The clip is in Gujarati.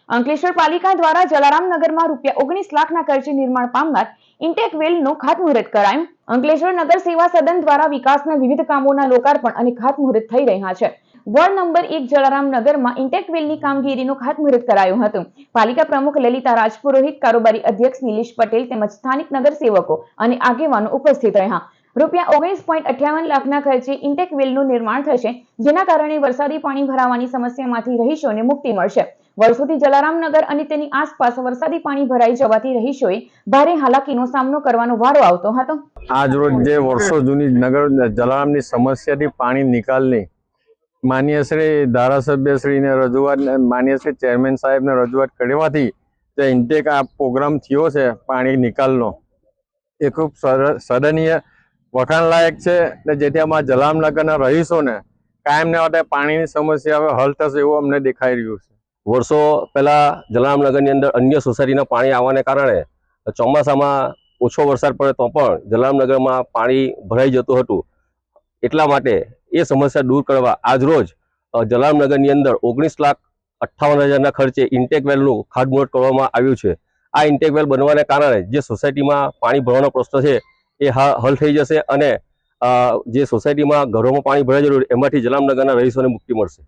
અંકલેશ્વર પાલિકા દ્વારા જલારામનગરમાં ₹19 લાખના ખર્ચે નિર્માણ પામનાર ઇન્ટેક વેલનું ખાતમુહૂર્ત કરાયું। અંકલેશ્વર નગર સેવા સદન દ્વારા વિકાસના વિવિધ કામોના લોકાર્પણ અને ખાતમુહૂર્ત થઈ રહ્યા છે। વોર્ડ નંબર 1 જલારામનગરમાં ઇન્ટેક વેલની કામગીરીનું ખાતમુહૂર્ત કરાયું હતું। પાલિકા પ્રમુખ લલિતા રાજપુરોહિત, કારોબારી અધ્યક્ષ નિલેશ પટેલ તેમજ સ્થાનિક નગરસેવકો અને આગેવાનો ઉપસ્થિત રહ્યા। ₹19.58 લાખના ખર્ચે ઇન્ટેક વેલનું નિર્માણ થશે, જેના કારણે વરસાદી પાણી ભરાવાની સમસ્યામાંથી રહીશોને મુક્તિ મળશે। વર્ષોથી જલારામનગર અને તેની આસપાસ વરસાદી પાણી ભરાઈ જવાથી રહીશોએ ભારે હાલાકીનો સામનો કરવાનો વારો આવતો હતો। આજ રોજ જે વર્ષો જૂની નગર જલારામની સમસ્યાથી પાણી નિકાલની માનનીય શ્રી ધારાસભ્યશ્રીને રજૂઆત, માનનીય શ્રી ચેરમેન સાહેબને રજૂઆત કરવાથી જે ઇન્ટેક આ પ્રોગ્રામ થયો છે પાણી નિકાલનો, એ ખૂબ સરાહનીય, વખાણલાયક છે ને જેથી અમારા જલારામનગરના રહીશોને કાયમને માટે પાણીની સમસ્યા હવે હલ થશે એવું અમને દેખાઈ રહ્યું છે। વર્ષો પહેલા જલારામનગરની અંદર અન્ય સોસાયટીના પાણી આવવાને કારણે ચોમાસામાં ઓછો વરસાદ પડે તો પણ જલારામનગરમાં પાણી ભરાઈ જતું હતું। એટલા માટે એ સમસ્યા દૂર કરવા આજરોજ જલારામનગરની અંદર 19,58,000ના ખર્ચે ઇન્ટેક વેલનું ખાતમુહૂર્ત કરવામાં આવ્યું છે। આ ઇન્ટેક વેલ બનવાને કારણે જે સોસાયટીમાં પાણી ભરવાનો પ્રશ્ન છે એ હલ થઈ જશે અને જે સોસાયટીમાં ઘરોમાં પાણી ભરાઈ જતું એમાંથી જલારામનગરના રહીશોને મુક્તિ મળશે।